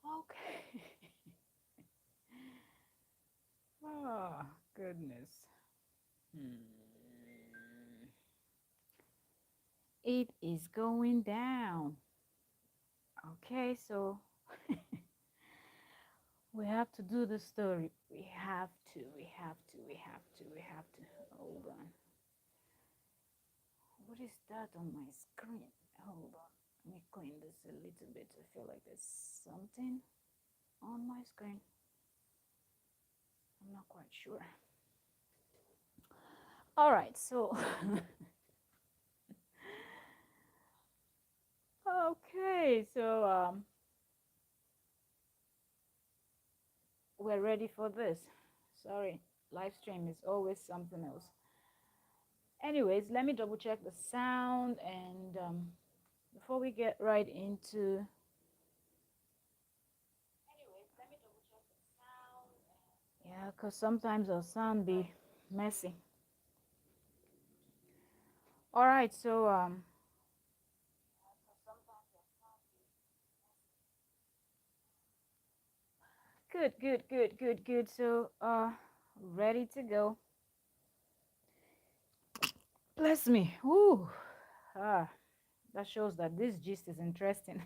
Okay. Oh, goodness. Hmm. It is going down. Okay, so we have to do the story. We have to. Hold on. What is that on my screen? Hold on. Let me clean this a little bit. I feel like there's something on my screen. I'm not quite sure. All right, so okay, so we're ready for this. Sorry, live stream is always something else. Anyways, let me double check the sound and before we get right into. Yeah, because sometimes our sound be messy. All right, so good. So ready to go. Bless me. Ooh. Ah, that shows that this gist is interesting.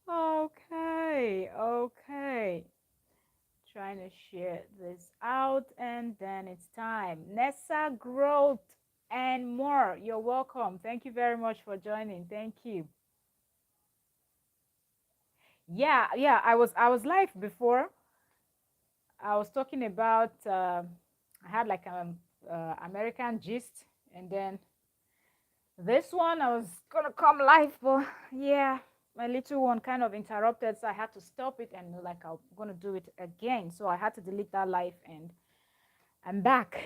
Okay. Trying to share this out and then it's time. Nessa growth and more. You're welcome. Thank you very much for joining. Thank you. Yeah. I was live before. I was talking about I had like American gist, and then this one I was gonna come live, but yeah, my little one kind of interrupted, so I had to stop it and like I'm gonna do it again. So I had to delete that live and I'm back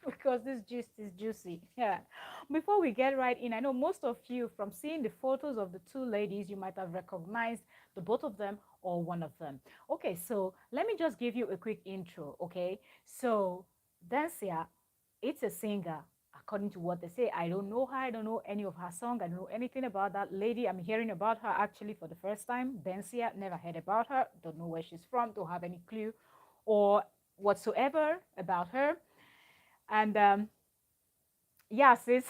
because this gist is juicy. Yeah. Before we get right in, I know most of you, from seeing the photos of the two ladies, you might have recognized the both of them or one of them. Okay, so let me just give you a quick intro. Okay, so Dencia, it's a singer. According to what they say, I don't know her. I don't know any of her song. I don't know anything about that lady. I'm hearing about her actually for the first time. Dencia, never heard about her. Don't know where she's from. Don't have any clue or whatsoever about her. And yeah, sis,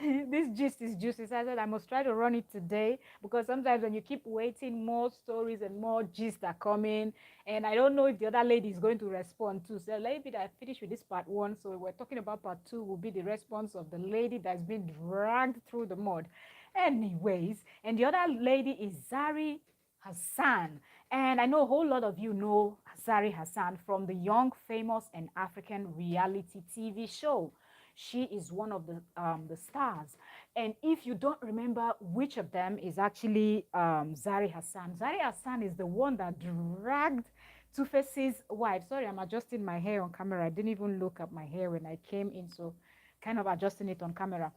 this gist is juicy. So I said I must try to run it today because sometimes when you keep waiting, more stories and more gist are coming. And I don't know if the other lady is going to respond too. So let me finish with this part one. So we're talking about part two will be the response of the lady that's been dragged through the mud. Anyways, and the other lady is Zari Hassan. And I know a whole lot of you know Zari Hassan from the Young, Famous, and African reality TV show. She is one of the stars. And if you don't remember which of them is actually Zari Hassan is the one that dragged Two-Face's wife. Sorry, I'm adjusting my hair on camera. I didn't even look at my hair when I came in, so kind of adjusting it on camera.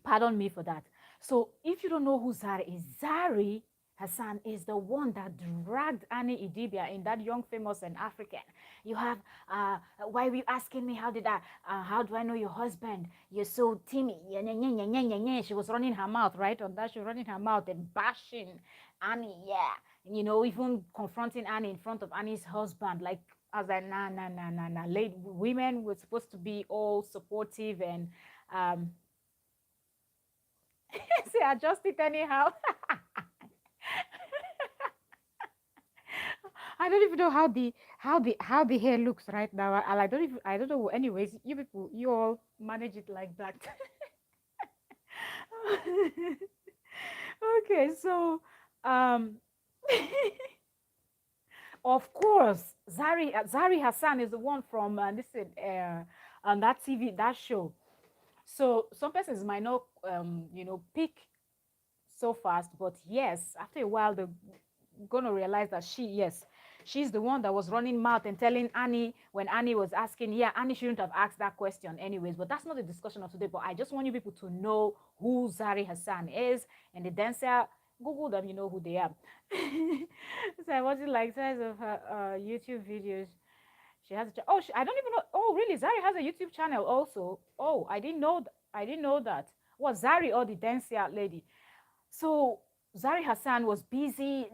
Pardon me for that. So if you don't know who Zari is, Zari Hassan is the one that dragged Annie Idibia in that Young, Famous, and African. You have, why were you asking me, how do I know your husband? You're so timid. Yeah, yeah, yeah, yeah, yeah, yeah. She was running her mouth, right? On that, she was running her mouth and bashing Annie, yeah. You know, even confronting Annie in front of Annie's husband, like, I was like, nah. Late women were supposed to be all supportive and say adjust it anyhow. I don't even know how the hair looks right now. I don't know. Anyways, you people, you all manage it like that. Okay, so um of course, Zari Hassan is the one from on that TV that show. So some persons might not pick so fast, but yes, after a while they're gonna realize that she's the one that was running mouth and telling Annie when Annie was asking. Yeah, Annie shouldn't have asked that question anyways, but that's not the discussion of today. But I just want you people to know who Zari Hassan is, and the dancer, Google them, you know who they are. So I watched like size of her YouTube videos. She has I don't even know. Oh, really? Zari has a YouTube channel also. Oh, I didn't know. I didn't know that. Was Zari or the Dencia lady? So Zari Hassan was busy,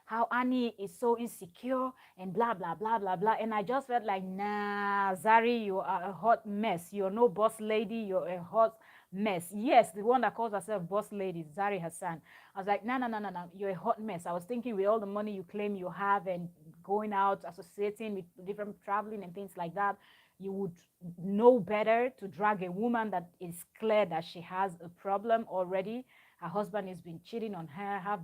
how Annie is so insecure and blah, blah, blah, blah, blah. And I just felt like, nah, Zari, you are a hot mess. You're no boss lady. You're a hot mess. Yes, the one that calls herself boss lady, Zari Hassan. I was like, no, no, no, no, no. You're a hot mess. I was thinking with all the money you claim you have and going out, associating with different traveling and things like that, you would know better to drag a woman that is clear that she has a problem already. Her husband has been cheating on her, have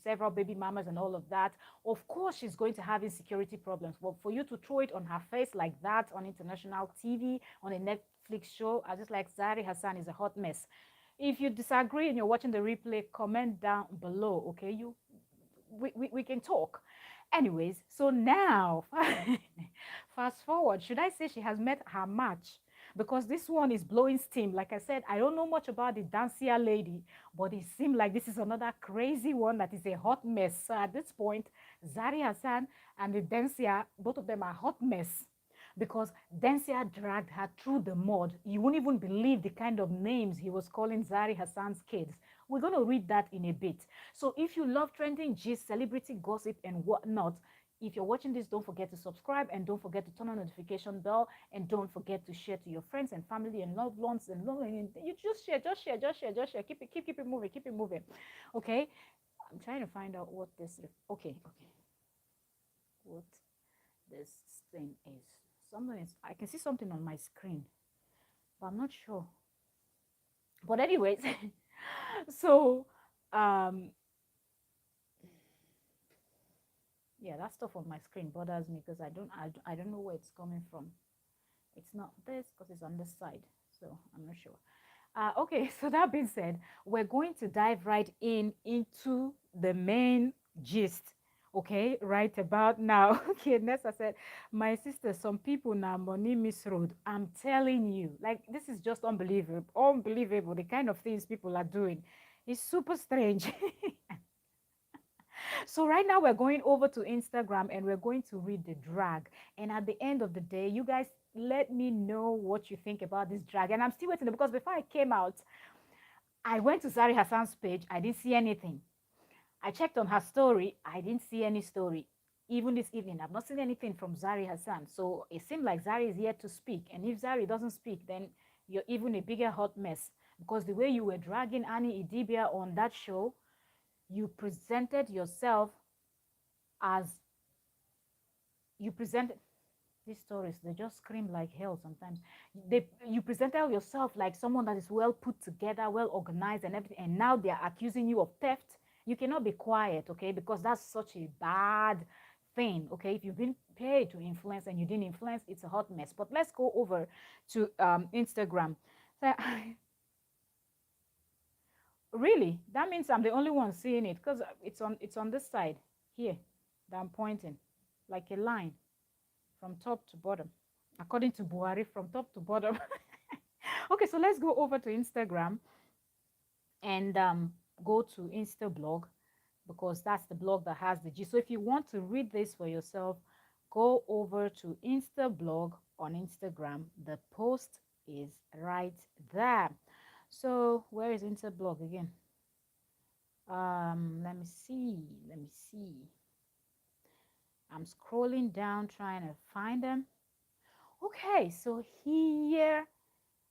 several baby mamas and all of that. Of course, she's going to have insecurity problems. But for you to throw it on her face like that on international TV, on a Netflix show, I just like Zari Hassan is a hot mess. If you disagree and you're watching the replay, comment down below, okay? We can talk. Anyways, so now, fast forward, should I say she has met her match? Because this one is blowing steam. Like I said, I don't know much about the Dancia lady, but it seemed like this is another crazy one that is a hot mess. So at this point, Zari Hassan and the Dencia, both of them are hot mess because Dencia dragged her through the mud. You won't even believe the kind of names he was calling Zari Hassan's kids. We're going to read that in a bit. So if you love trending gist, celebrity gossip, and whatnot, if you're watching this, don't forget to subscribe and don't forget to turn on notification bell and don't forget to share to your friends and family and loved ones and you just share, just share, just share, just share. Keep it moving, keep it moving. Okay, I'm trying to find out what this. Okay, what this thing is. Something is. I can see something on my screen, but I'm not sure. But anyways, so yeah, that stuff on my screen bothers me because I don't know where it's coming from. It's not this because it's on this side, so I'm not sure. Okay, so that being said, we're going to dive right into the main gist. Okay, right about now. Okay, Nessa said, my sister, some people now money misroad. I'm telling you, like this is just unbelievable, unbelievable. The kind of things people are doing is super strange. So right now we're going over to Instagram and we're going to read the drag. And at the end of the day, you guys let me know what you think about this drag. And I'm still waiting because before I came out, I went to Zari Hassan's page. I didn't see anything. I checked on her story. I didn't see any story. Even this evening, I've not seen anything from Zari Hassan. So it seemed like Zari is here to speak. And if Zari doesn't speak, then you're even a bigger hot mess. Because the way you were dragging Annie Idibia on that show, you presented yourself as you presented these stories, they just scream like hell sometimes. You presented yourself like someone that is well put together, well organized and everything, and now they are accusing you of theft. You cannot be quiet, okay, because that's such a bad thing. Okay, if you've been paid to influence and you didn't influence, it's a hot mess. But let's go over to Instagram. So, really, that means I'm the only one seeing it because it's on this side here that I'm pointing like a line from top to bottom, according to Buhari, from top to bottom. Okay, so let's go over to Instagram and go to Insta blog because that's the blog that has the G. So if you want to read this for yourself, go over to Insta blog on Instagram. The post is right there. So where is Insta blog again? Let me see. I'm scrolling down trying to find them. Okay, so here,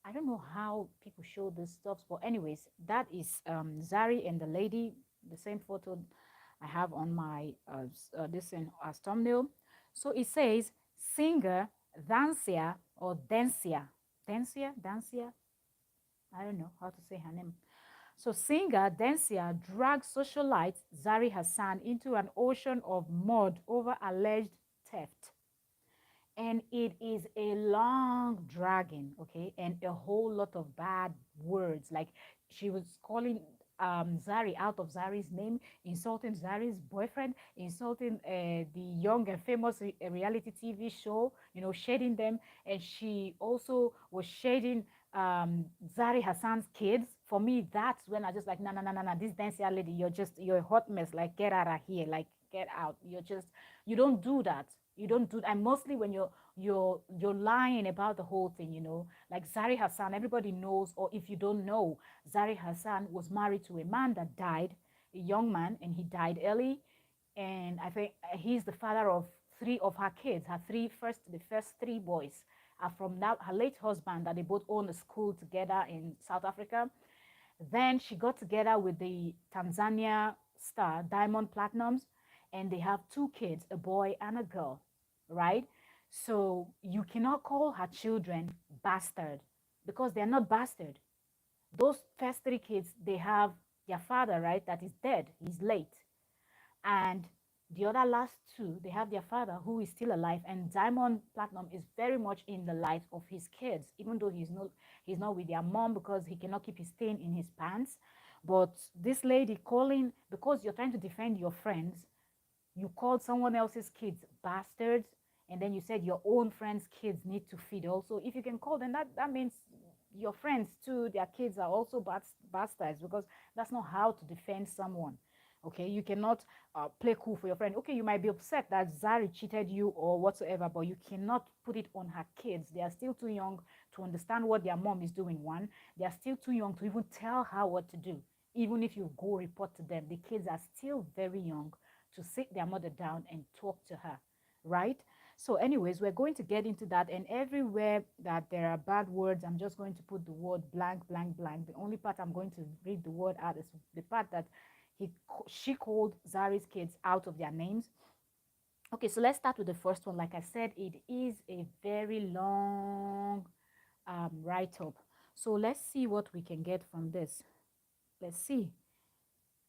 I don't know how people show this stuff, but anyways, that is Zari and the lady, the same photo I have on my this in as thumbnail. So it says singer Dencia or Dencia. I don't know how to say her name. So singer Dencia dragged socialite Zari Hassan into an ocean of mud over alleged theft. And it is a long dragging, okay, and a whole lot of bad words. Like she was calling Zari out of Zari's name, insulting Zari's boyfriend, insulting the young and famous reality TV show, you know, shading them. And she also was shading Zari Hassan's kids. For me, that's when I just like, no, this Dancia lady, you're a hot mess. Like, get out of here. Like, get out. You don't do that. You don't do that. And mostly when you're you're lying about the whole thing, you know. Like Zari Hassan, everybody knows, or if you don't know, Zari Hassan was married to a man that died, a young man, and he died early. And I think he's the father of three of her kids. The first three boys are from now her late husband that they both own a school together in South Africa. Then she got together with the Tanzania star Diamond Platinums, and they have two kids, a boy and a girl, right? So you cannot call her children bastard because they're not bastard. Those first three kids, they have their father, right? That is dead. He's late. And the other last two, they have their father who is still alive. And Diamond Platinum is very much in the life of his kids, even though he's not with their mom because he cannot keep his stain in his pants. But this lady calling, because you're trying to defend your friends, you called someone else's kids bastards, and then you said your own friends' kids need to feed also. If you can call them, that means your friends too, their kids are also bastards, because that's not how to defend someone. Okay, you cannot play cool for your friend. Okay, you might be upset that Zari cheated you or whatsoever, but you cannot put it on her kids. They are still too young to understand what their mom is doing. One, they are still too young to even tell her what to do. Even if you go report to them, the kids are still very young to sit their mother down and talk to her, right? So anyways, we're going to get into that, and everywhere that there are bad words, I'm just going to put the word blank, blank, blank. The only part I'm going to read the word out is the part that she called Zari's kids out of their names. Okay, so let's start with the first one. Like I said, it is a very long write-up. So let's see what we can get from this. Let's see.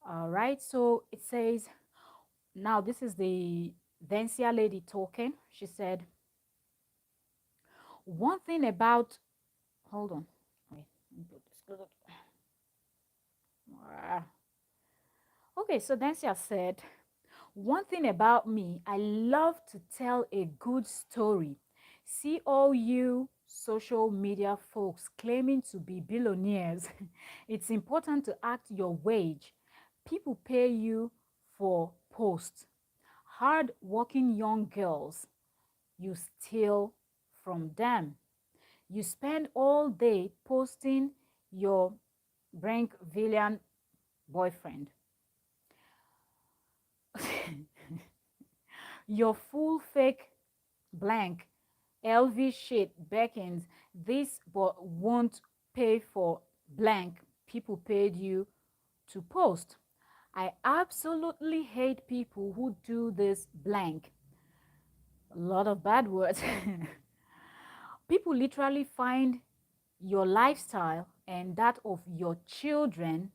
All right, so it says, now this is the Dencia lady talking. She said, one thing about, hold on, wait, ah. Okay, so Dencia said, one thing about me, I love to tell a good story. See all you social media folks claiming to be billionaires. It's important to act your wage. People pay you for posts. Hard-working young girls, you steal from them. You spend all day posting your Brink Villian boyfriend. Your full fake blank LV shit beckons this but won't pay for blank people paid you to post. I absolutely hate people who do this blank. A lot of bad words. People literally find your lifestyle and that of your children,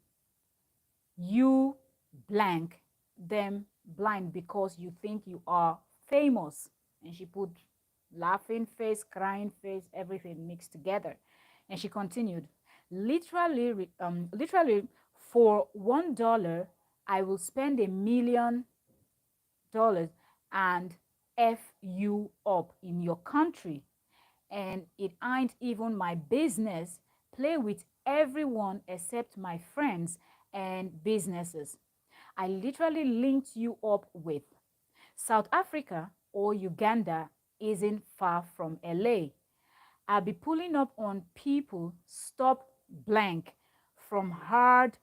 you blank them blind because you think you are famous. And she put laughing face, crying face, everything mixed together. And she continued, literally for $1, I will spend $1 million and F you up in your country. And it ain't even my business. Play with everyone except my friends and businesses. I literally linked you up with. South Africa or Uganda isn't far from LA. I'll be pulling up on people, stop blank, from hard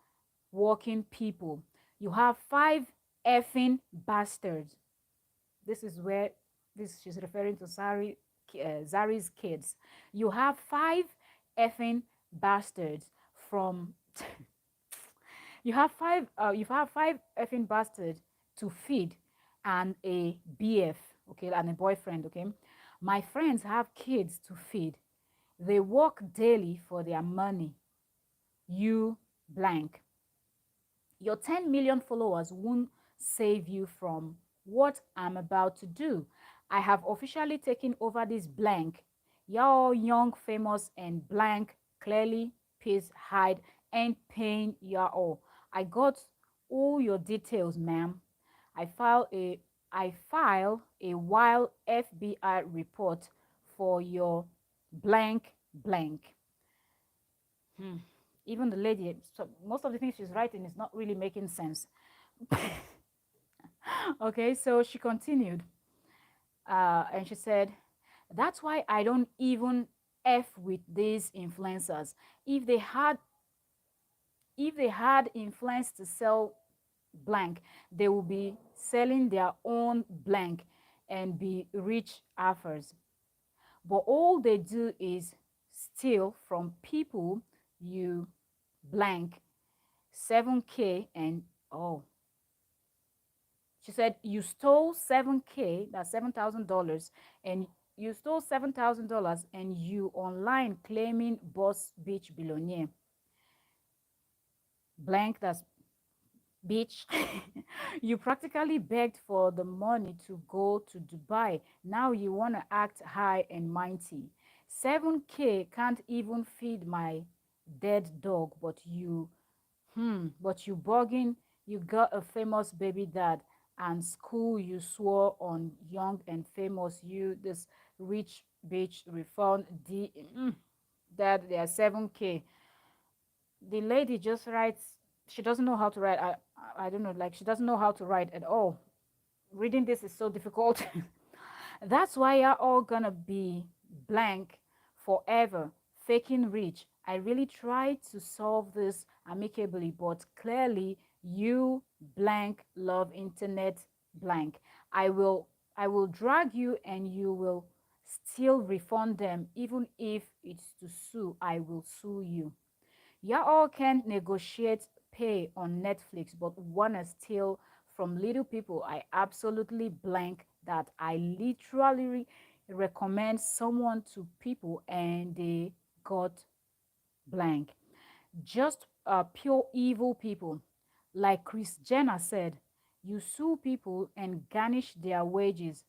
working people. You have five effing bastards. This is where she's referring to Zari's kids. You have five effing bastards from you have five effing bastards to feed and a BF, okay, and a boyfriend, okay. My friends have kids to feed. They work daily for their money. You blank. Your 10 million followers won't save you from what I'm about to do. I have officially taken over this blank. Y'all young, famous, and blank, clearly, peace, hide, and pain y'all. I got all your details, ma'am. I file a wild FBI report for your blank blank. Even the lady, so most of the things she's writing is not really making sense. Okay, so she continued, and she said, That's why I don't even F with these influencers. If they had if they had influence to sell blank, they will be selling their own blank and be rich offers. But all they do is steal from people you blank 7K and oh, she said you stole 7K, that's $7,000, and you stole $7,000 and you online claiming boss beach billionaire. Blank, that's bitch. You practically begged for the money to go to Dubai. Now you want to act high and mighty. 7K can't even feed my dead dog, but you bugging, you got a famous baby dad and school you swore on young and famous you, this rich bitch refund that they are 7K. The lady just writes, she doesn't know how to write. I don't know, like she doesn't know how to write at all. Reading this is so difficult. That's why you're all gonna be blank forever, faking rich. I really tried to solve this amicably, but clearly you blank love internet blank. I will I will drag you and you will still refund them even if it's to sue. I will sue you. Y'all can't negotiate pay on Netflix, but wanna steal from little people. I absolutely blank that. I literally recommend someone to people and they got blank. Just pure evil people. Like Chris Jenner said, you sue people and garnish their wages.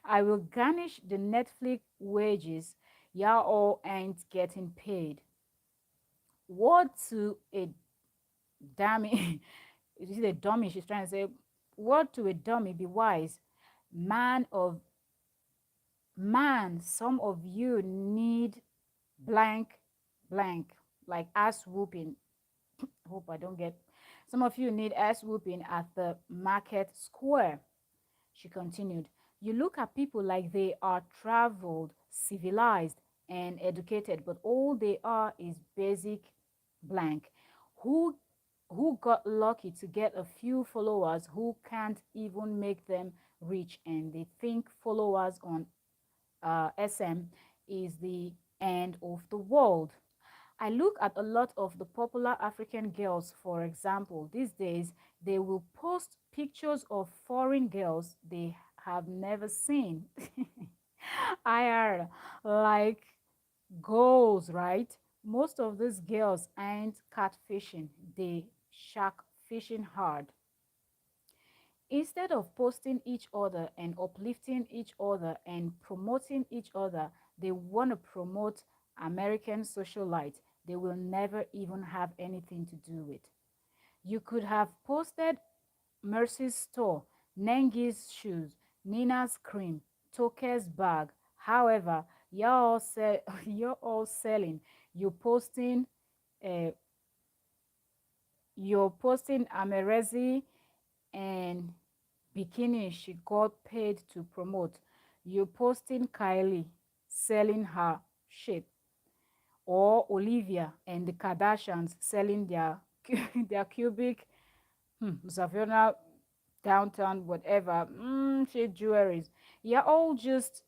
I will garnish the Netflix wages. Y'all all ain't getting paid. What to a dummy? Is it a dummy? She's trying to say, what to a dummy be wise? Man of man, some of you need blank, blank, like ass whooping. Hope I don't get. Some of you need ass whooping at the market square. She continued, you look at people like they are traveled, civilized, and educated, but all they are is basic blank. Who who got lucky to get a few followers who can't even make them rich and they think followers on SM is the end of the world. I look at a lot of the popular African girls, for example, these days, they will post pictures of foreign girls they have never seen. I are like goals, right? Most of these girls ain't catfishing, they shark fishing hard. Instead of posting each other and uplifting each other and promoting each other, they want to promote American socialite. They will never even have anything to do with. You could have posted Mercy's store, Nengi's shoes, Nina's cream, Toke's bag. However, you're all selling. You're posting, uh, you're posting Amerezi and bikini she got paid to promote. You posting Kylie selling her shit, or Olivia and the Kardashians selling their their cubic Savannah downtown whatever shit jewelries. You're all just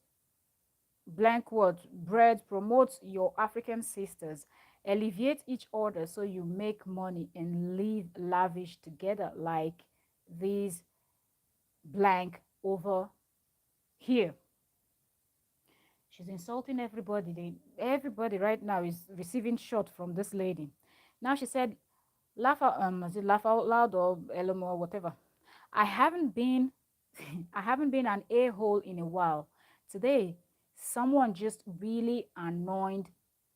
blank word bread. Promote your African sisters, alleviate each other so you make money and live lavish together like these blank over here. She's insulting everybody. Everybody right now is receiving shot from this lady. Now she said, laugh out, is it laugh out loud or LM or whatever. I haven't been, I haven't been an a-hole in a while. Today, someone just really annoyed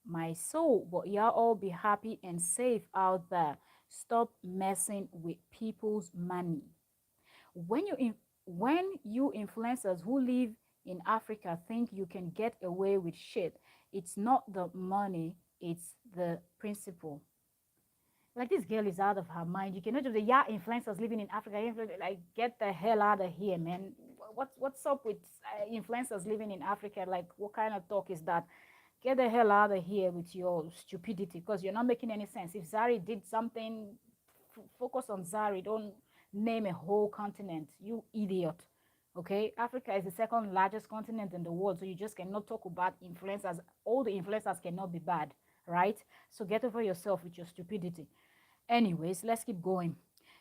my soul. But y'all all be happy and safe out there. Stop messing with people's money. When you influencers who live in Africa think you can get away with shit, it's not the money, it's the principle. Like this girl is out of her mind. You cannot just say, yeah, influencers living in Africa. Like, get the hell out of here, man. what's up with influencers living in Africa? Like, what kind of talk is that? Get the hell out of here with your stupidity, because you're not making any sense. If Zari did something, focus on Zari. Don't name a whole continent, you idiot. Okay, Africa is the second largest continent in the world, so you just cannot talk about influencers. All the influencers cannot be bad, right? So get over yourself with your stupidity. Anyways, let's keep going.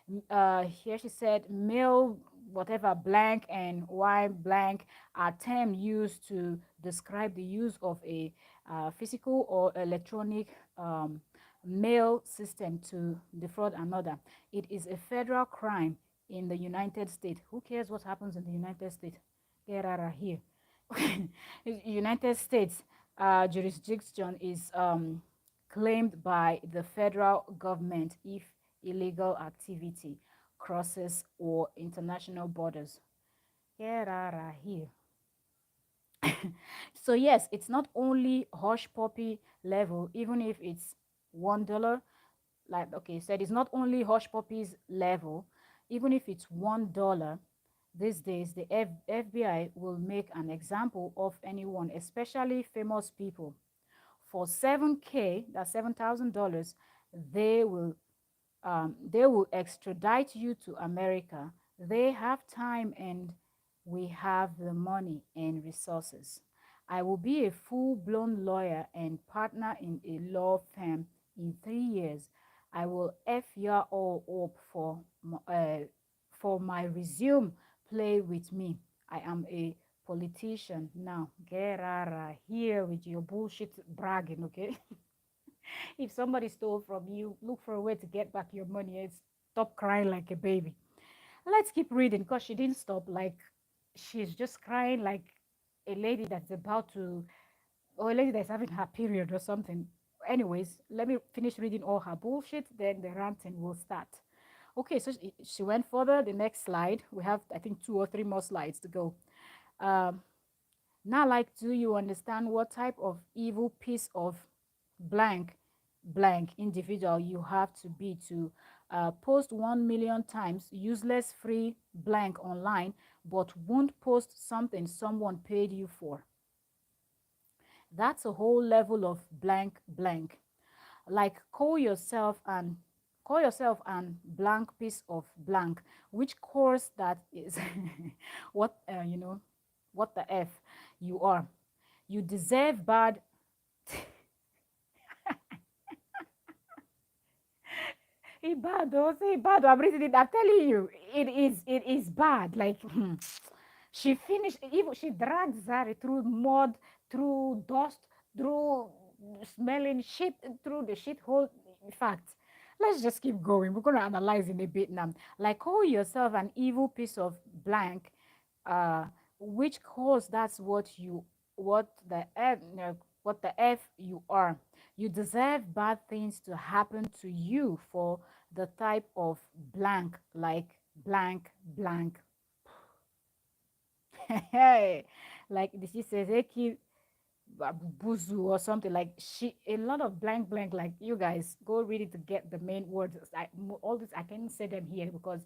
Here she said, male whatever blank and y blank are terms used to describe the use of a physical or electronic mail system to defraud another. It is a federal crime in the United States. Who cares what happens in the United States? Get out of here. United States jurisdiction is claimed by the federal government if illegal activity crosses or international borders. Get out of here. So yes, it's not only hush puppy level, even if it's $1. Like, okay, so it's not only hush puppies level, even if it's $1. These days, the FBI will make an example of anyone, especially famous people. For 7K, that's $7,000, they will they will extradite you to America. They have time and we have the money and resources. I will be a full-blown lawyer and partner in a law firm in 3 years. I will F you all up for my resume. Play with me. I am a politician. Now, get out of here with your bullshit bragging, okay? If somebody stole from you, look for a way to get back your money and stop crying like a baby. Let's keep reading, because she didn't stop. Like, she's just crying like a lady that's about to, or a lady that's having her period or something. Anyways, let me finish reading all her bullshit, then the ranting will start. Okay, so she went further. The next slide, we have, I think, 2 or 3 more slides to go. Um, Now, like, do you understand what type of evil piece of blank blank individual you have to be to post 1 million times useless free blank online, but won't post something someone paid you for? That's a whole level of blank blank. Like, call yourself and blank piece of blank, which course that is. What what the f you are. You deserve bad. It's bad though. Say bad. I'm reading it. I'm telling you, it is bad. Like, she finished, even she dragged Zari through mud, through dust, through smelling shit, through the shit hole. In fact, let's just keep going. We're gonna analyze in a bit now. Like, call yourself an evil piece of blank, uh, which cause that's what the f what the f you are. You deserve bad things to happen to you for the type of blank, like blank blank. Hey, like she says, Eki buzu or something. Like, she a lot of blank blank. Like, you guys go read it to get the main words. All this I can't say them here because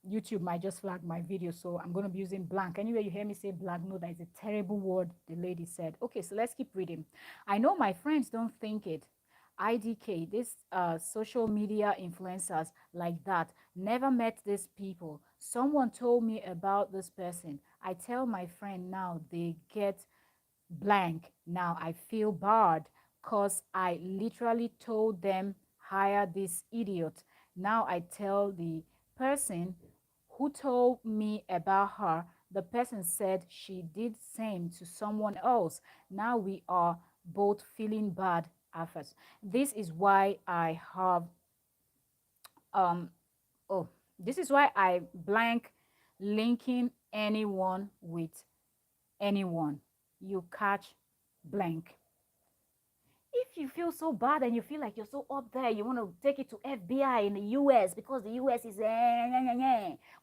YouTube might just flag my video, so I'm going to be using blank. Anyway, you hear me say blank, no, that is a terrible word, the lady said. Okay, so let's keep reading. I know my friends don't think it. IDK, this social media influencers like that, never met these people. Someone told me about this person. I tell my friend now, they get blank. Now I feel bad because I literally told them hire this idiot. Now I tell the person who told me about her, the person said she did same to someone else. Now we are both feeling bad after. This is why I have um oh this is why I blank linking anyone with anyone. You catch blank. If you feel so bad and you feel like you're so up there, you want to take it to FBI in the US because the US is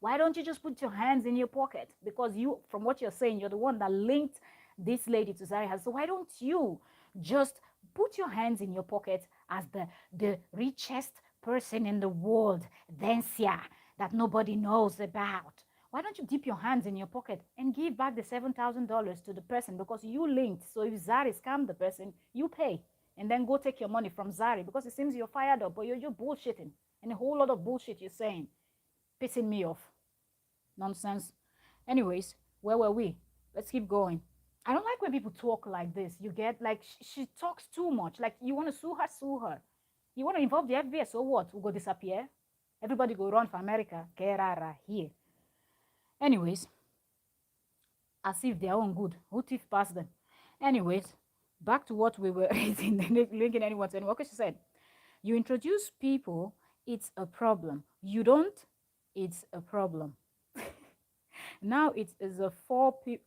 why don't you just put your hands in your pocket? Because you, from what you're saying, you're the one that linked this lady to Zari. So why don't you just put your hands in your pocket as the richest person in the world, Dencia, that nobody knows about? Why don't you dip your hands in your pocket and give back the $7,000 to the person because you linked? So if Zari scammed the person, you pay and then go take your money from Zari because it seems you're fired up, but you're bullshitting and a whole lot of bullshit you're saying, pissing me off. Nonsense. Anyways, where were we? Let's keep going. I don't like when people talk like this. You get like she talks too much. Like you want to sue her, sue her. You want to involve the FBI, so what? We go disappear. Everybody go run for America. Kerara here. Anyways, as if they are on good. Who thief past them? Anyways, back to what we were reading, linking anyone to anyone. Okay, she said, you introduce people, it's a problem. You don't, it's a problem. Now it is a four people.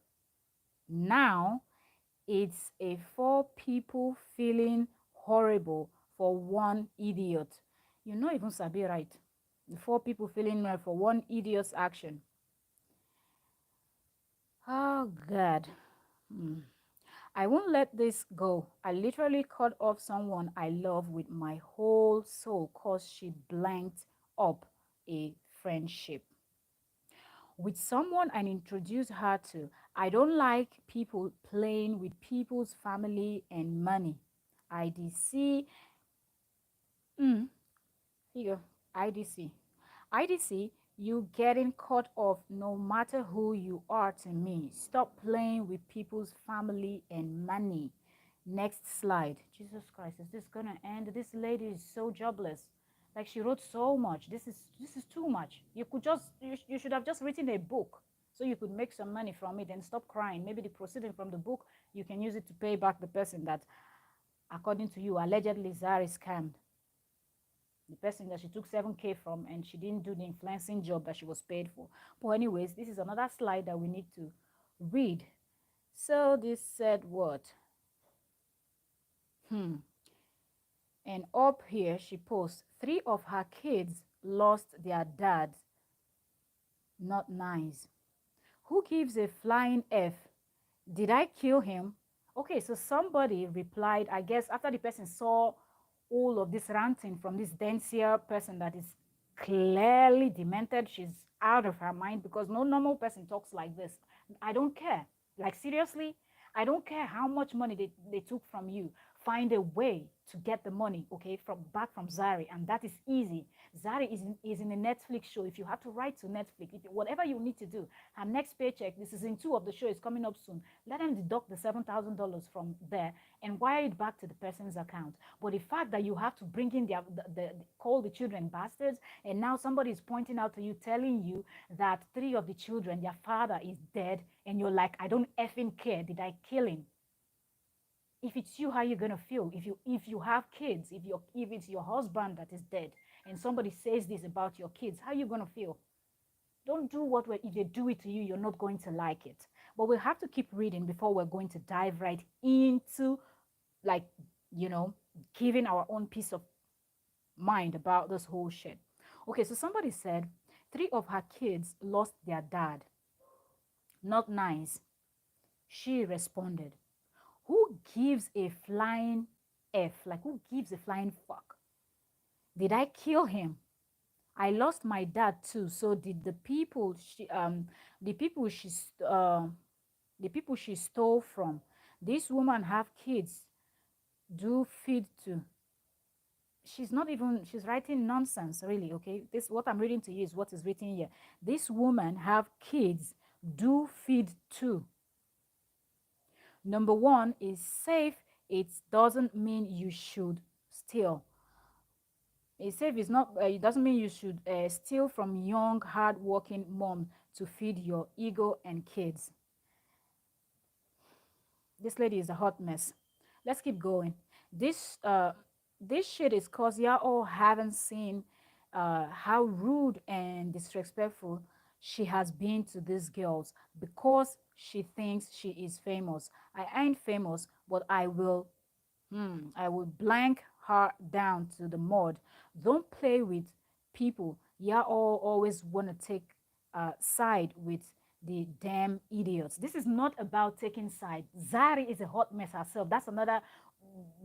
Now it's a four people feeling horrible for one idiot. You're not even sabi right. The four people feeling right for one idiot's action. Oh God. I won't let this go. I literally cut off someone I love with my whole soul cause she blanked up a friendship with someone and introduced her to. I don't like people playing with people's family and money. IDC. Here you go. IDC. IDC, you getting cut off no matter who you are to me. Stop playing with people's family and money. Next slide. Jesus Christ, is this gonna end? This lady is so jobless. Like she wrote so much. This is too much. You could just you should have just written a book so you could make some money from it and stop crying. Maybe the proceeding from the book you can use it to pay back the person that, according to you, allegedly Zari scammed. The person that she took 7K from and she didn't do the influencing job that she was paid for. But anyways, this is another slide that we need to read. So this said what? And up here she posts 3 of her kids lost their dads. Not nice. Who gives a flying F? Did I kill him? Okay, so somebody replied, I guess after the person saw all of this ranting from this Dencia person that is clearly demented. She's out of her mind because no normal person talks like this. I don't care. Like seriously, I don't care how much money they took from you. Find a way to get the money, okay, from back from Zari, and that is easy. Zari is in a Netflix show. If you have to write to Netflix, whatever you need to do, her next paycheck, this is in 2 of the show is coming up soon. Let them deduct the $7,000 from there and wire it back to the person's account. But the fact that you have to bring in call the children bastards, and now somebody is pointing out to you, telling you that 3 of the children, their father is dead, and you're like, I don't effing care. Did I kill him? If it's you, how are you gonna feel? If you have kids, if it's your husband that is dead, and somebody says this about your kids, how are you gonna feel? Don't do what if they do it to you, you're not going to like it. But we'll have to keep reading before we're going to dive right into, like, giving our own peace of mind about this whole shit. Okay, so somebody said 3 of her kids lost their dad. Not nice. She responded, who gives a flying F? Like, who gives a flying fuck? Did I kill him? I lost my dad too. So did the people she stole from. This woman have kids. Do feed to. She's writing nonsense, really, okay? This, what I'm reading to you is what is written here. This woman have kids. Do feed to. Number 1 is safe. It doesn't mean you should steal. It's safe is not. It doesn't mean you should steal from young, hard-working mom to feed your ego and kids. This lady is a hot mess. Let's keep going. This shit is cause y'all all haven't seen how rude and disrespectful she has been to these girls because she thinks she is famous. I ain't famous, but I will blank her down to the mud. Don't play with people. Y'all all always want to take side with the damn idiots. This is not about taking side. Zari is a hot mess herself. That's another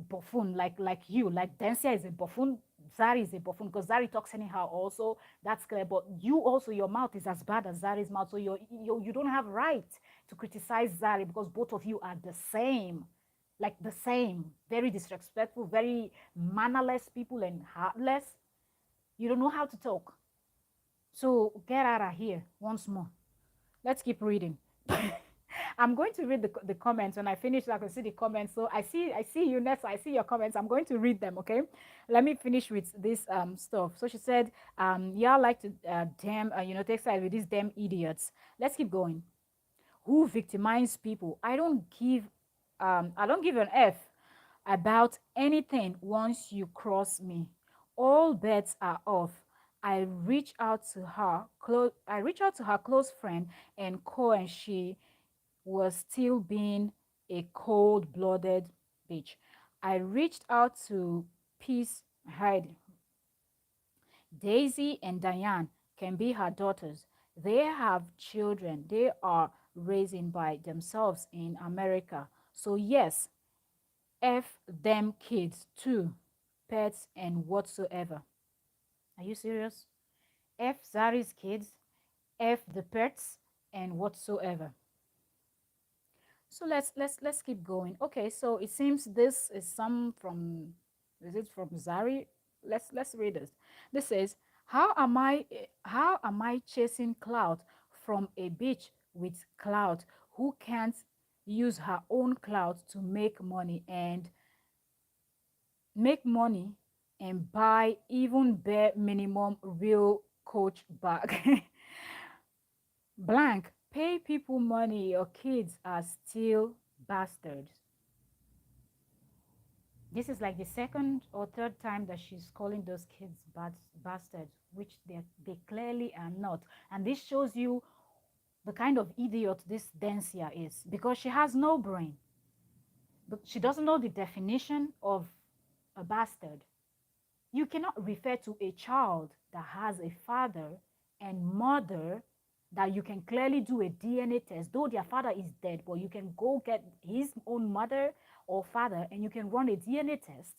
buffoon like you. Like Dencia is a buffoon. Zari is a buffoon because Zari talks anyhow also. That's clear. But you also, your mouth is as bad as Zari's mouth. So you don't have right to criticize Zari because both of you are the same. Like the same. Very disrespectful, very mannerless people and heartless. You don't know how to talk. So get out of here once more. Let's keep reading. I'm going to read the comments. When I finish, I can see the comments. So I see you, Nessa. I see your comments. I'm going to read them. Okay, let me finish with this stuff. So she said, y'all like to damn take side with these damn idiots. Let's keep going. Who victimize people? I don't give an F about anything once you cross me. All bets are off. I reach out to her close friend and co, and she was still being a cold-blooded bitch. I reached out to Peace Hyde. Daisy and Diane can be her daughters. They have children they are raising by themselves in America. So yes, F them kids too, pets and whatsoever. Are you serious? F Zari's kids, F the pets and whatsoever. So let's keep going. Okay, so it seems this is some from, is it from Zari? Let's read this. This says, how am I chasing clout from a bitch with clout who can't use her own clout to make money and buy even bare minimum real coach bag. Blank, pay people money, your kids are still bastards. This is like the second or third time that she's calling those kids bastards, which they clearly are not. And this shows you the kind of idiot this Dencia is, because she has no brain. But she doesn't know the definition of a bastard. You cannot refer to a child that has a father and mother that you can clearly do a DNA test, though their father is dead, but you can go get his own mother or father and you can run a DNA test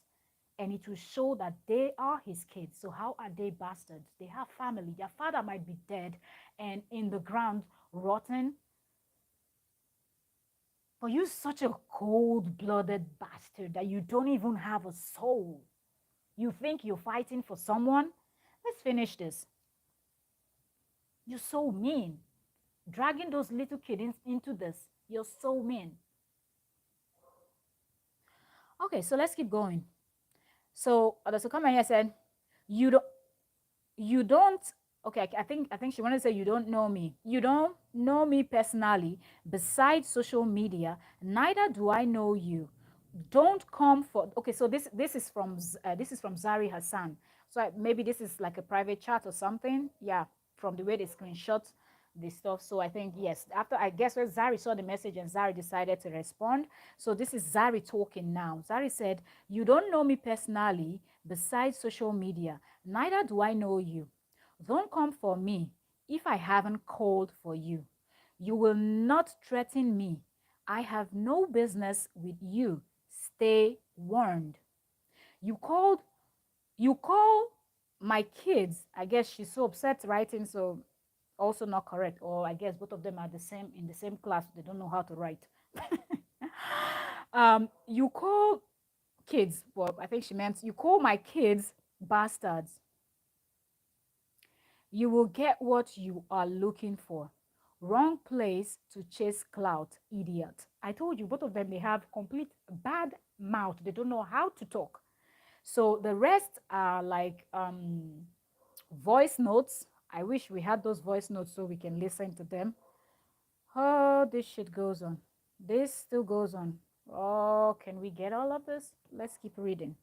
and it will show that they are his kids. So how are they bastards? They have family. Their father might be dead and in the ground rotten, but you're such a cold-blooded bastard that you don't even have a soul. You think you're fighting for someone? Let's finish this. You're so mean. Dragging those little kids into this. You're so mean. Okay, so let's keep going. So there's a comment here said, you don't you don't okay, I think she wanted to say you don't know me. You don't know me personally. Besides social media, neither do I know you. Don't come for okay. So this is from Zari Hassan. So maybe this is like a private chat or something. Yeah, from the way they screenshot this stuff. So I think yes. After I guess where Zari saw the message and Zari decided to respond. So this is Zari talking now. Zari said, "You don't know me personally. Besides social media, neither do I know you. Don't come for me if I haven't called for you. You will not threaten me. I have no business with you. Stay warned." You called, you call my kids. I guess she's so upset writing, so also not correct. Or I guess both of them are the same in the same class. They don't know how to write. You call kids, well, I think she meant you call my kids bastards. You will get what you are looking for. Wrong place to chase clout, idiot. I told you, both of them, they have complete bad mouth. They don't know how to talk. So the rest are like voice notes. I wish we had those voice notes so we can listen to them. Oh, this shit goes on. This still goes on. Oh, can we get all of this? Let's keep reading.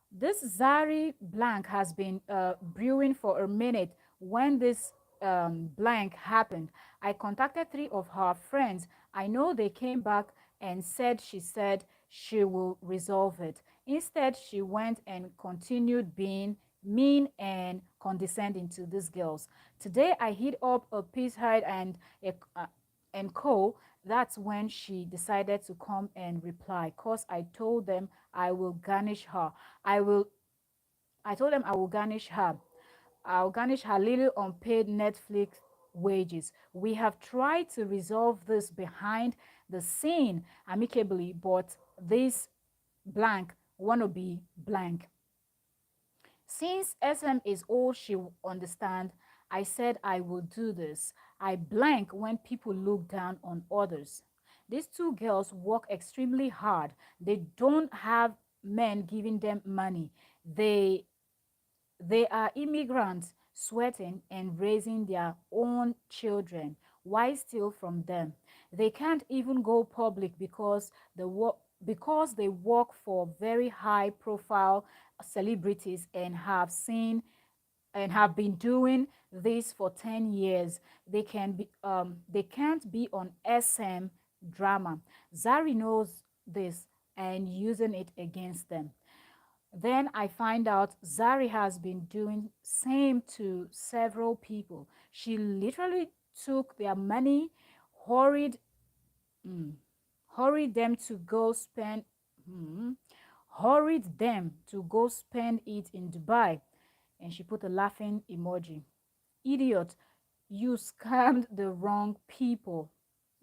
This Zari blank has been brewing for a minute. When this blank happened, I contacted 3 of her friends. I know they came back and said she will resolve it. Instead, she went and continued being mean and condescending to these girls. Today, I hit up a Peace Hide and co. That's when she decided to come and reply, cause I told them I will garnish her. I will I told them I will garnish her. I'll garnish her little unpaid Netflix wages. We have tried to resolve this behind the scene amicably, but this blank wanna be blank. Since SM is all she will understand, I said I will do this. I blank when people look down on others. These two girls work extremely hard. They don't have men giving them money. They are immigrants sweating and raising their own children. Why steal from them? They can't even go public because they work for very high profile celebrities and have been doing this for 10 years. They can't be on SM drama. Zari knows this and using it against them. Then I find out Zari has been doing same to several people. She literally took their money, hurried, hurried them to go spend, hmm, hurried them to go spend it in Dubai. And she put a laughing emoji. Idiot, you scammed the wrong people.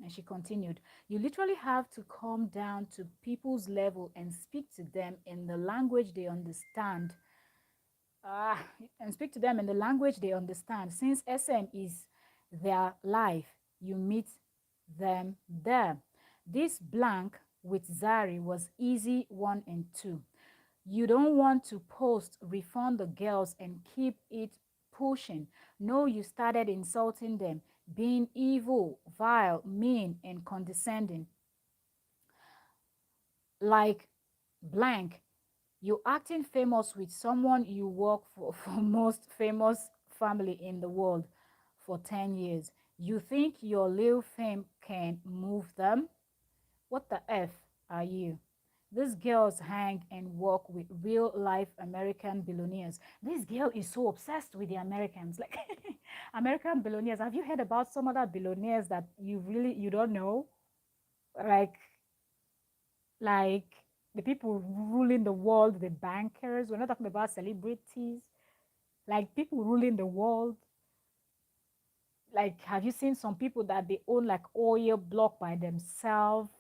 And she continued, you literally have to come down to people's level and speak to them in the language they understand. Ah, and speak to them in the language they understand. Since SM is their life, you meet them there. This blank with Zari was easy 1 and 2. You don't want to post, refund the girls, and keep it pushing. No, you started insulting them, being evil, vile, mean, and condescending. Like blank, you acting famous with someone you work for most famous family in the world for 10 years. You think your little fame can move them? What the F are you? These girls hang and work with real life American billionaires. This girl is so obsessed with the Americans. Like American billionaires. Have you heard about some other billionaires that you don't know? Like like the people ruling the world, the bankers. We're not talking about celebrities. Like people ruling the world. Like, have you seen some people that they own like oil block by themselves?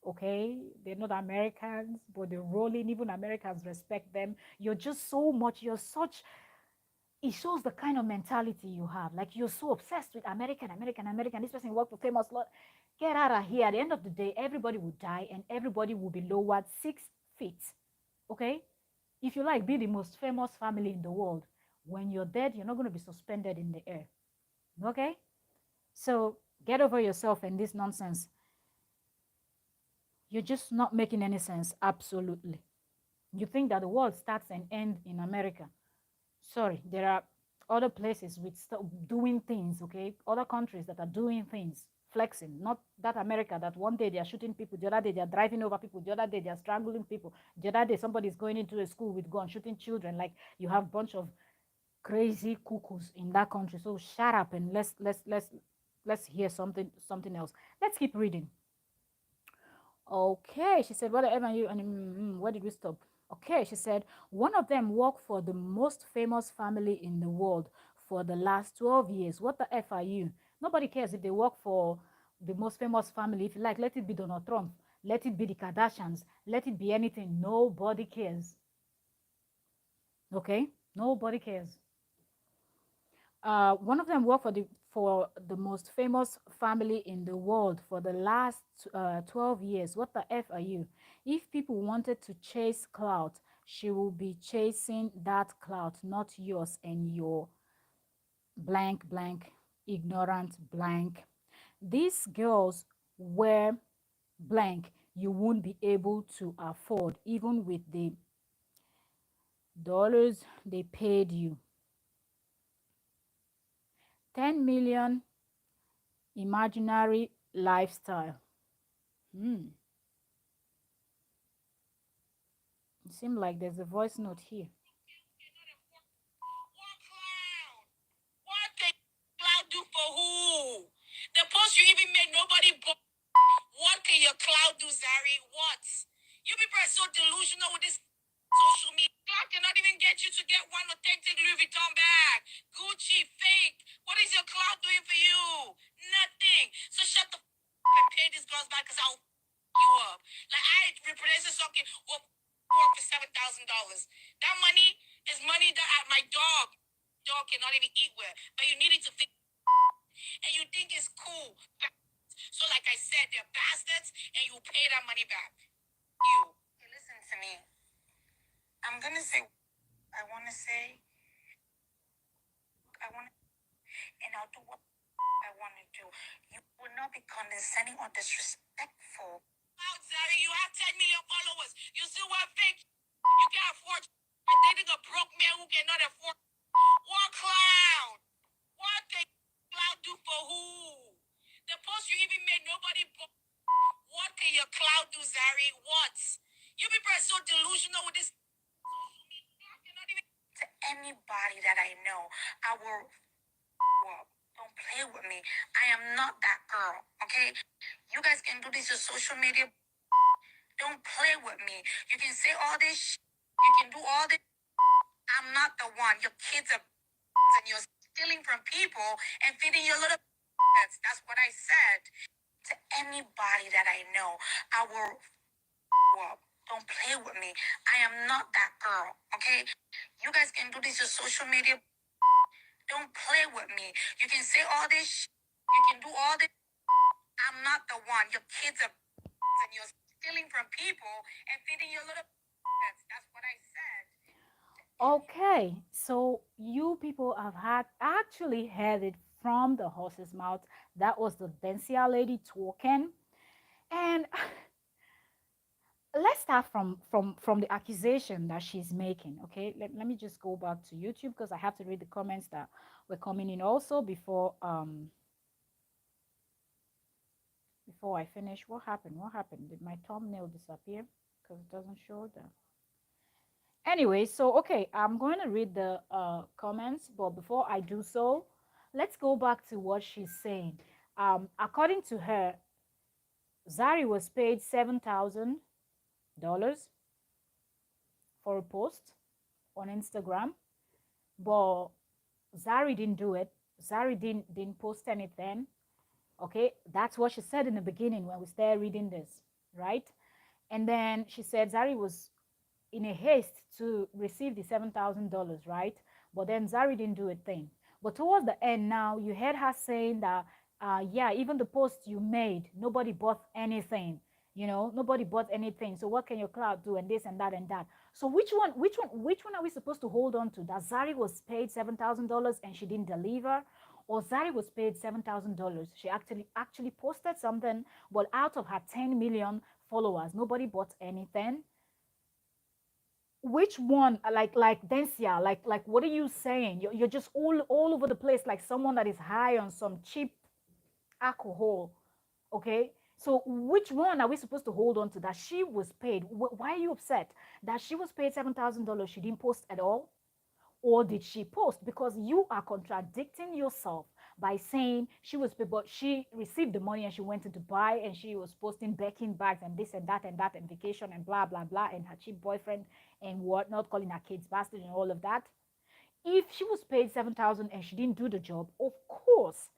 Okay, they're not Americans, but they're rolling. Even Americans respect them. You're just so much. You're such. It shows the kind of mentality you have. Like you're so obsessed with American, American, American. This person worked for famous lot. Get out of here. At the end of the day, everybody will die and everybody will be lowered 6 feet. Okay? If you like, be the most famous family in the world. When you're dead, you're not going to be suspended in the air. Okay? So get over yourself and this nonsense. You're just not making any sense. Absolutely. You think that the world starts and ends in America. Sorry, there are other places with doing things, okay? Other countries that are doing things, flexing. Not that America that one day they are shooting people, the other day they are driving over people, the other day they are strangling people, the other day somebody is going into a school with gun shooting children. Like you have a bunch of crazy cuckoos in that country. So shut up and let's hear something else. Let's keep reading. Okay, she said, whatever you, and where did we stop? Okay, she said, one of them worked for the most famous family in the world for the last 12 years. What the F are you? Nobody cares if they work for the most famous family. If you like, let it be Donald Trump. Let it be the Kardashians. Let it be anything. Nobody cares. Okay? Nobody cares. One of them worked for the most famous family in the world for the last 12 years. What the F are you? If people wanted to chase clout, she will be chasing that clout, not yours and your blank, blank, ignorant, blank. These girls were blank. You won't be able to afford, even with the dollars they paid you. 10 million imaginary lifestyle. It seems like there's a voice note here. What can cloud do for who? The post you even made, nobody bought. What can your cloud do, Zari? What? You people are so delusional with this social media. Cloud I cannot even get you to get one authentic Louis Vuitton bag. Gucci, fake. What is your cloud doing for you? Nothing. So shut the and pay these girls back because I'll you up. Like I represented something will up for $7,000. That money is money that my dog cannot even eat with. But you need it to fix and you think it's cool. So like I said, they're bastards and you pay that money back. You. Hey, listen to me. I'm gonna say I wanna say I wanna and I'll do what I wanna do. You will not be condescending or disrespectful. Wow, Zari, you have 10 million followers. You still want fake. You can't afford dating a broke man who cannot afford. What clown? What the clown do for who? The post you even made, nobody bought. What can your clown do, Zari? What? You people are so delusional with this. I cannot even to anybody that I know. I will. Well, don't play with me. I am not that girl. Okay? You guys can do this on social media. Don't play with me. You can say all this. You can do all this. I'm not the one. Your kids are and you're stealing from people and feeding your little. That's what I said to anybody that I know. I will. Well, don't play with me. I am not that girl. Okay? You guys can do this on social media. Don't play with me. You can say all this. You can do all this. I'm not the one. Your kids are and you're stealing from people and feeding your little. That's what I said. Okay, so you people have had actually heard it from the horse's mouth. That was the Dencia lady talking. And let's start from the accusation that she's making. Okay, let me just go back to YouTube because I have to read the comments that were coming in also before I finish. What happened? Did my thumbnail disappear? Because it doesn't show that. Anyway, so okay, I'm going to read the comments, but before I do so, let's go back to what she's saying. According to her, Zari was paid $7,000 for a post on Instagram, but Zari didn't do it. Zari didn't post anything. Okay, that's what she said in the beginning when we started reading this, right? And then she said Zari was in a haste to receive the $7,000, right? But then Zari didn't do a thing. But towards the end now, you heard her saying that, yeah, even the post you made, nobody bought anything. Nobody bought anything. So what can your cloud do? And this and that and that. So which one are we supposed to hold on to? That Zari was paid $7,000 and she didn't deliver, or Zari was paid $7,000. She actually posted something, but out of her 10 million followers, nobody bought anything. Which one, like Dencia, like what are you saying? You're just all over the place like someone that is high on some cheap alcohol. Okay, so which one are we supposed to hold on to? That she was paid, why are you upset that she was paid $7,000, she didn't post at all? Or did she post? Because you are contradicting yourself by saying she was, but she received the money and she went into Dubai and she was posting Birkin bags and this and that and vacation and blah blah blah and her cheap boyfriend and whatnot, calling her kids bastard and all of that. If she was paid 7,000 and she didn't do the job, of course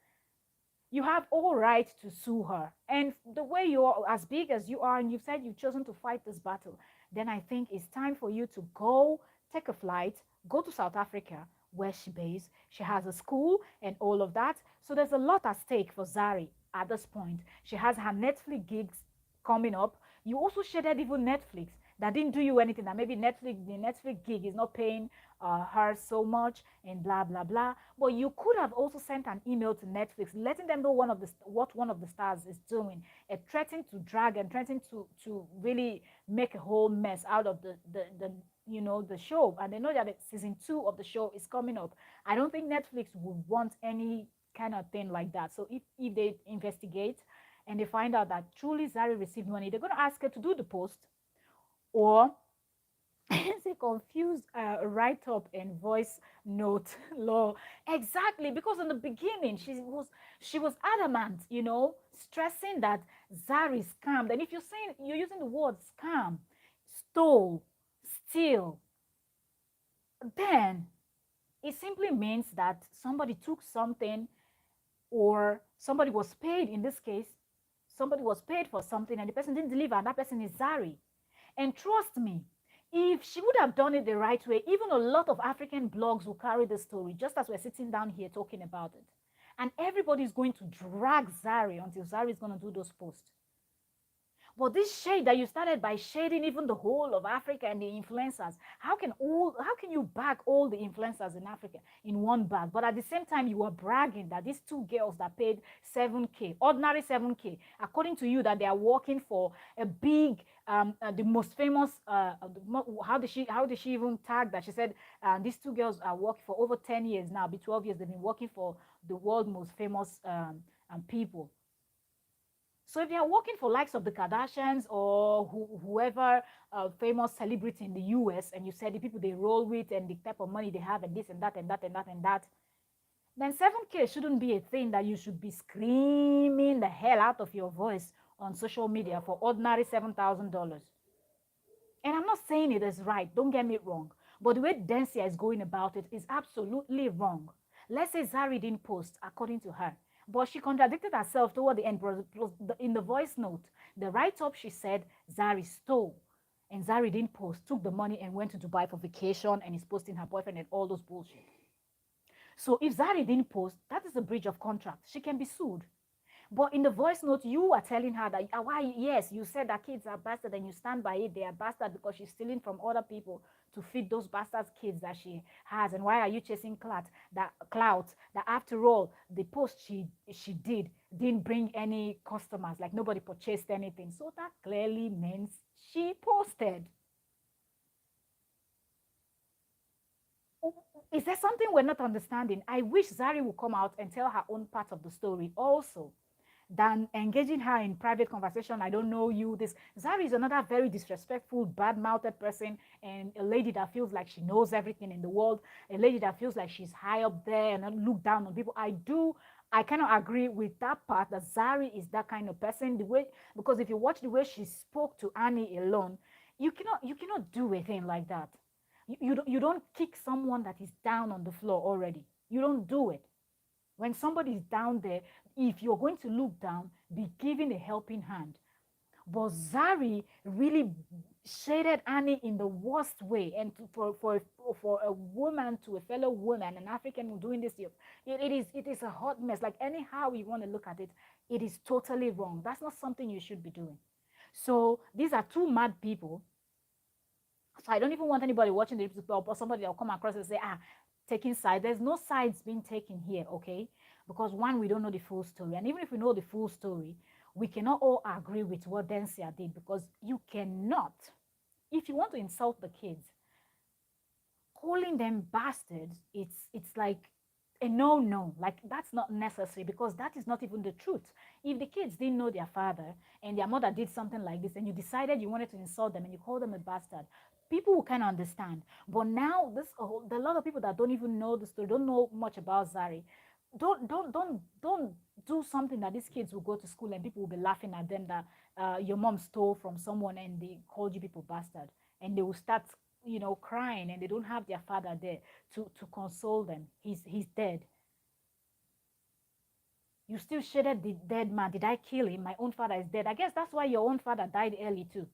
you have all right to sue her. And the way you're as big as you are, and you've said you've chosen to fight this battle, then I think it's time for you to go take a flight, go to South Africa, where she based. She has a school and all of that. So there's a lot at stake for Zari at this point. She has her Netflix gigs coming up. You also shaded even Netflix that didn't do you anything. That maybe the Netflix gig is not paying her so much and blah blah blah. But you could have also sent an email to Netflix, letting them know what one of the stars is doing, and threatening to drag and threatening to really make a whole mess out of the show. And they know that season 2 of the show is coming up. I don't think Netflix would want any kind of thing like that. So if they investigate and they find out that truly Zari received money, they're going to ask her to do the post, or it's a confused write-up and voice note law. Exactly, because in the beginning she was adamant, stressing that Zari scammed. And if you're using the word scam, stole, steal, then it simply means that somebody took something, or somebody was paid. In this case, somebody was paid for something and the person didn't deliver, and that person is Zari. And trust me, if she would have done it the right way, even a lot of African blogs will carry the story, just as we're sitting down here talking about it. And everybody's going to drag Zari until Zari is going to do those posts. But this shade that you started by shading even the whole of Africa and the influencers, how can you bag all the influencers in Africa in one bag? But at the same time, you are bragging that these two girls that paid 7K, ordinary 7K, according to you, that they are working for a big, the most famous. How did she even tag that? She said these two girls are working for over 10 years now, be 12 years. They've been working for the world most famous people. So if you're working for likes of the Kardashians or whoever famous celebrity in the US, and you said the people they roll with and the type of money they have and this and that and that and that and that, then 7K shouldn't be a thing that you should be screaming the hell out of your voice on social media for ordinary $7,000. And I'm not saying it is right, don't get me wrong. But the way Dencia is going about it is absolutely wrong. Let's say Zari didn't post, according to her. But she contradicted herself toward the end. In the voice note, the write-up, she said Zari stole. And Zari didn't post, took the money and went to Dubai for vacation and is posting her boyfriend and all those bullshit. So if Zari didn't post, that is a breach of contract. She can be sued. But in the voice note, you are telling her that, why, yes, you said that kids are bastard and you stand by it. They are bastard because she's stealing from other people to feed those bastard kids that she has. And why are you chasing clout? That after all, the post she didn't bring any customers, like nobody purchased anything. So that clearly means she posted. Is there something we're not understanding? I wish Zari would come out and tell her own part of the story also, than engaging her in private conversation. I don't know you. This Zari is another very disrespectful, bad-mouthed person, and a lady that feels like she knows everything in the world, a lady that feels like she's high up there and not look down on people. I cannot agree with that part, that Zari is that kind of person. The way, because if you watch the way she spoke to Annie alone, you cannot do a thing like that. You don't kick someone that is down on the floor already. You don't do it. When somebody is down there, if you're going to look down, be given a helping hand. But Zari really shaded Annie in the worst way. And for a woman, to a fellow woman, an African doing this, it is a hot mess. Like anyhow you want to look at it, it is totally wrong. That's not something you should be doing. So these are two mad people. So I don't even want anybody watching the episode or somebody that will come across and say, taking sides. There's no sides being taken here, okay? Because one, we don't know the full story. And even if we know the full story, we cannot all agree with what Dencia did, because you cannot, if you want to insult the kids, calling them bastards, it's like a no. Like, that's not necessary, because that is not even the truth. If the kids didn't know their father and their mother did something like this and you decided you wanted to insult them and you call them a bastard, people will kind of understand. But now there are a lot of people that don't even know the story, don't know much about Zari. Don't do something that these kids will go to school and people will be laughing at them, that your mom stole from someone and they called you people bastard, and they will start crying, and they don't have their father there to console them. He's dead. You still shaded the dead man. Did I kill him? My own father is dead. I guess that's why your own father died early too,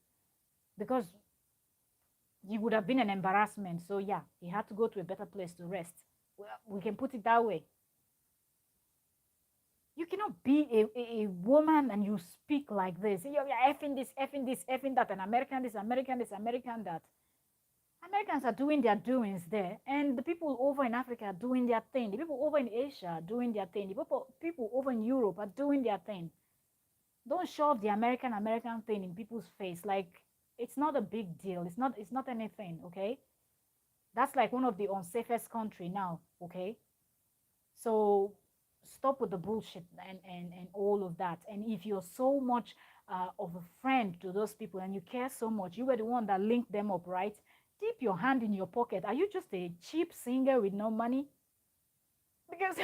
because you would have been an embarrassment. So yeah, he had to go to a better place to rest. Well, we can put it that way. You cannot be a woman and you speak like this. You're effing this, effing this, effing that, and American this, American this, American that. Americans are doing their doings there, and the people over in Africa are doing their thing. The people over in Asia are doing their thing. The people over in Europe are doing their thing. Don't shove the American thing in people's face. Like, it's not a big deal. It's not anything, okay? That's like one of the unsafest country now, okay? So stop with the bullshit and all of that. And if you're so much of a friend to those people and you care so much, you were the one that linked them up, right? Dip your hand in your pocket. Are you just a cheap singer with no money? Because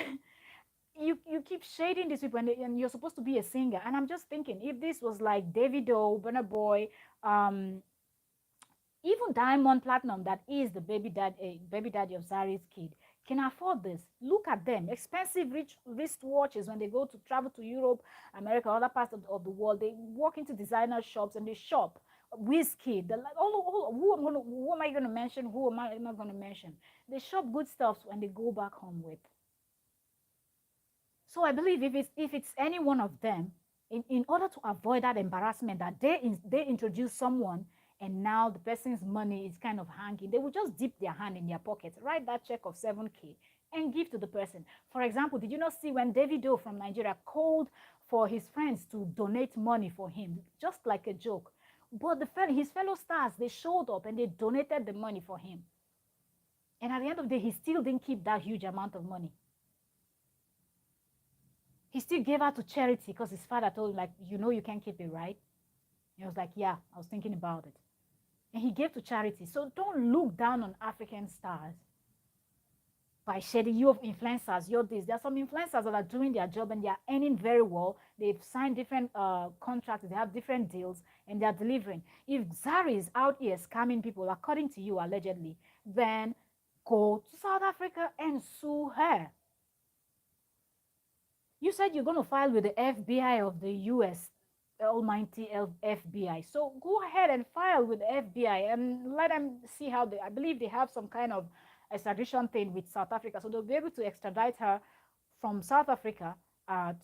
you keep shading these people, and you're supposed to be a singer. And I'm just thinking, if this was like Davido, Burna Boy, um, Even Diamond Platinum, that is the baby daddy of Zari's kid, can afford this. Look at them. Expensive rich wristwatches when they go to travel to Europe, America, other parts of the world. They walk into designer shops and they shop. Whiskey, who am I going to mention? Who am I not going to mention? They shop good stuff when they go back home with. So I believe if it's any one of them, in order to avoid that embarrassment that they introduce someone and now the person's money is kind of hanging, they will just dip their hand in their pocket, write that check of 7K and give to the person. For example, did you not see when Davido from Nigeria called for his friends to donate money for him, just like a joke? But his fellow stars, they showed up and they donated the money for him. And at the end of the day, he still didn't keep that huge amount of money. He still gave out to charity because his father told him, like, you can't keep it, right? He was like, yeah, I was thinking about it. And he gave to charity. So don't look down on African stars by shedding you of influencers. You're this. There are some influencers that are doing their job and they are earning very well. They've signed different contracts. They have different deals and they're delivering. If Zari is out here scamming people, according to you, allegedly, then go to South Africa and sue her. You said you're going to file with the FBI of the US, almighty FBI. So go ahead and file with the FBI and let them see how I believe they have some kind of extradition thing with South Africa. So they'll be able to extradite her from South Africa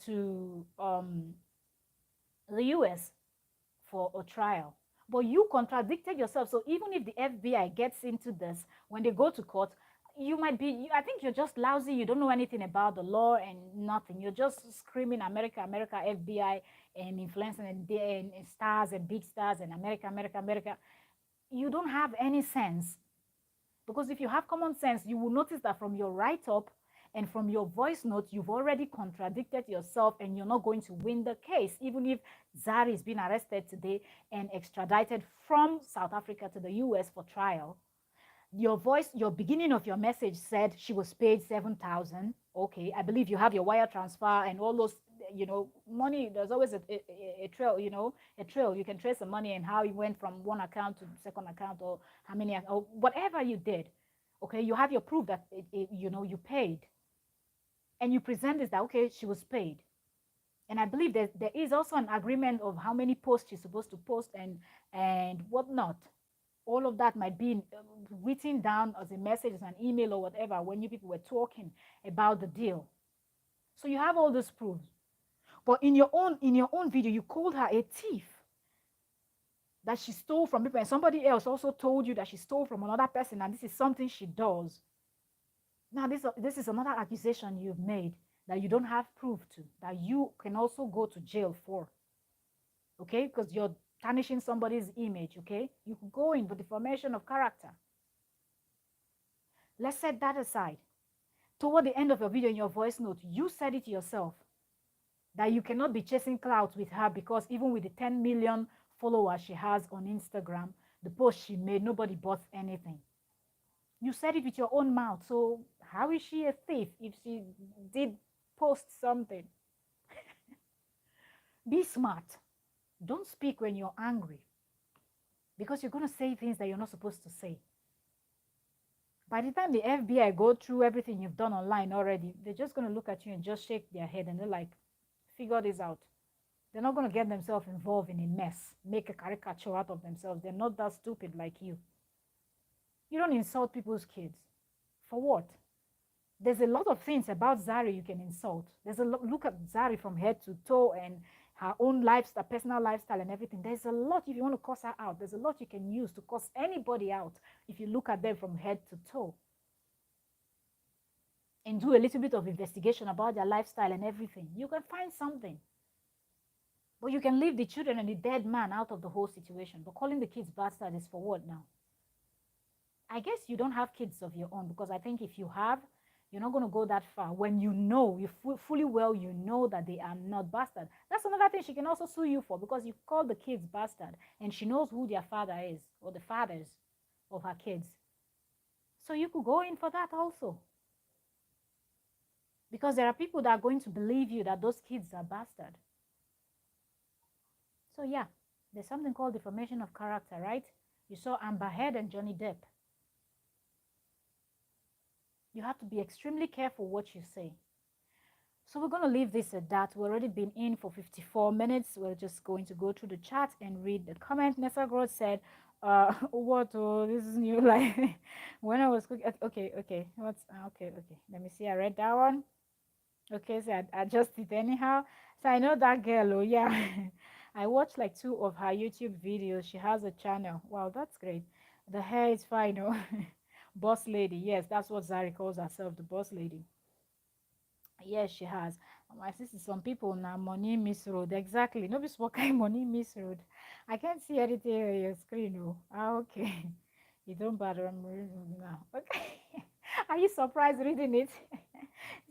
to the US for a trial. But you contradicted yourself. So even if the FBI gets into this, when they go to court, I think you're just lousy. You don't know anything about the law and nothing. You're just screaming America, America, FBI, and influencing and stars and big stars and America, America, America. You don't have any sense. Because if you have common sense, you will notice that from your write-up and from your voice note, you've already contradicted yourself and you're not going to win the case, even if Zari is being arrested today and extradited from South Africa to the US for trial. Your beginning of your message said she was paid 7,000. Okay, I believe you have your wire transfer and all those, money. There's always a trail, a trail. You can trace the money and how it went from one account to the second account or how many, or whatever you did. Okay, you have your proof that, you paid. And you present this that, okay, she was paid. And I believe that there is also an agreement of how many posts she's supposed to post and whatnot. All of that might be written down as a message, as an email or whatever when you people were talking about the deal. So you have all this proof. But in your own video, you called her a thief, that she stole from people, and somebody else also told you that she stole from another person, and this is something she does. Now, this is another accusation you've made that you don't have proof to, that you can also go to jail for. Okay, because you're tarnishing somebody's image, okay? You could go in for defamation of character. Let's set that aside. Toward the end of your video, in your voice note, you said it yourself that you cannot be chasing clouds with her because even with the 10 million followers she has on Instagram, the post she made, nobody bought anything. You said it with your own mouth. So how is she a thief if she did post something? Be smart. Don't speak when you're angry because you're going to say things that you're not supposed to say. By the time the FBI go through everything you've done online already, they're just going to look at you and just shake their head and they're like, figure this out. They're not going to get themselves involved in a mess, make a caricature out of themselves. They're not that stupid like you. You don't insult people's kids. For what? There's a lot of things about Zari you can insult. There's a look at Zari from head to toe and her own lifestyle, personal lifestyle and everything. There's a lot if you want to cuss her out. There's a lot you can use to cuss anybody out if you look at them from head to toe. And do a little bit of investigation about their lifestyle and everything. You can find something. But you can leave the children and the dead man out of the whole situation. But calling the kids bastard is for what now? I guess you don't have kids of your own because I think if you have, you're not going to go that far when you know, fully well, you know that they are not bastard. That's another thing she can also sue you for because you call the kids bastard and she knows who their father is or the fathers of her kids. So you could go in for that also. Because there are people that are going to believe you that those kids are bastard. So yeah, there's something called defamation of character, right? You saw Amber Heard and Johnny Depp. You have to be extremely careful what you say. So we're going to leave this at that. We've already been in for 54 minutes. We're just going to go through the chat and read the comment. Nessa Growth said, what, oh, this is new, like, when I was cooking, okay, what's, okay, let me see, I read that one. Okay, so I adjust it anyhow. So I know that girl, oh, yeah. I watched like 2 of her YouTube videos. She has a channel. Wow, that's great. The hair is fine, oh. Boss lady, yes, that's what Zari calls herself, the boss lady. Yes, she has. My sister, some people now money miss road. Exactly. No be small kind money miss road. I can't see anything on your screen. Oh, okay. You don't bother. I'm reading now. Okay. Are you surprised reading it?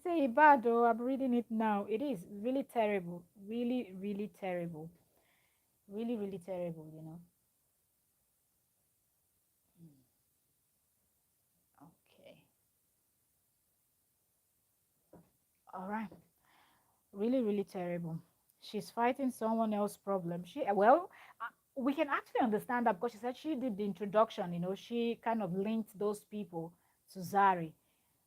Say bad oh, I'm reading it now. It is really terrible. Really, really terrible. Really, really terrible, you know. Okay. All right. Really, really terrible. She's fighting someone else's problem. We can actually understand that because she said she did the introduction, you know, she kind of linked those people to Zari.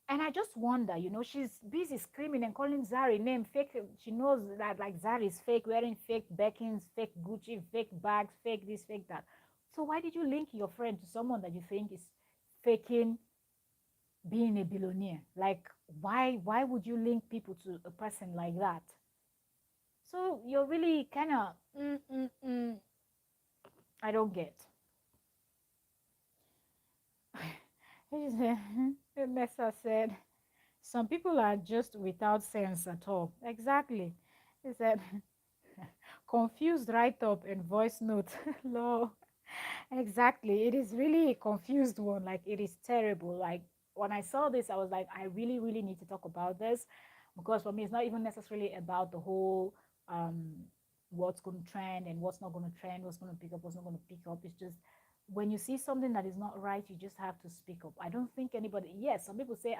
And I just wonder, you know, she's busy screaming and calling Zari name fake. She knows that like Zari is fake, wearing fake Birkins, fake Gucci, fake bags, fake this, fake that. So why did you link your friend to someone that you think is faking being a billionaire? Like, why would you link people to a person like that? So you're really kind of, I don't get. Nessa said, some people are just without sense at all. Exactly. He said, confused write up and voice note. Lol. Exactly. It is really a confused one. Like, it is terrible. Like, when I saw this, I was like, I really, really need to talk about this because for me, it's not even necessarily about the whole um, what's going to trend and what's not going to trend, what's going to pick up, what's not going to pick up. It's just when you see something that is not right, you just have to speak up. I don't think anybody, yes, some people say,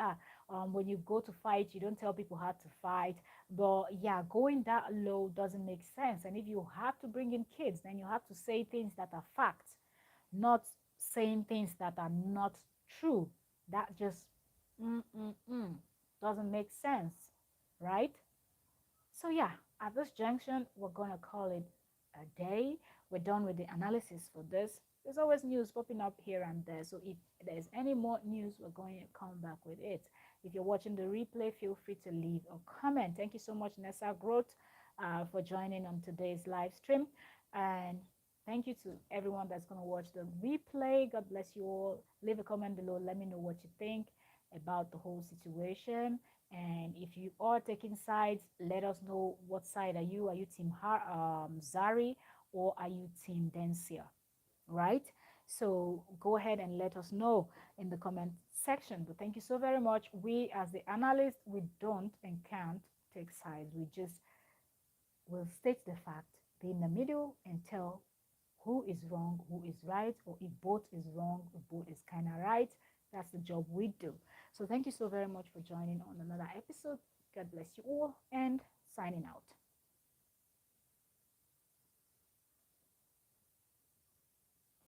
when you go to fight, you don't tell people how to fight. But yeah, going that low doesn't make sense. And if you have to bring in kids, then you have to say things that are facts, not saying things that are not true. That just mm, mm, mm, doesn't make sense, right? So yeah, at this junction, we're gonna call it a day. We're done with the analysis for this. There's always news popping up here and there. So if there's any more news, we're going to come back with it. If you're watching the replay, feel free to leave a comment. Thank you so much, Nessa Growth, for joining on today's live stream. And thank you to everyone that's going to watch the replay. God bless you all. Leave a comment below. Let me know what you think about the whole situation. And if you are taking sides, let us know what side are you. Are you team Zari or are you team Dencia? Right? So go ahead and let us know in the comment section. But thank you so very much. We as the analysts, we don't and can't take sides. We just will state the fact, be in the middle and tell who is wrong, who is right, or if both is wrong, if both is kind of right. That's the job we do. So thank you so very much for joining on another episode. God bless you all and signing out.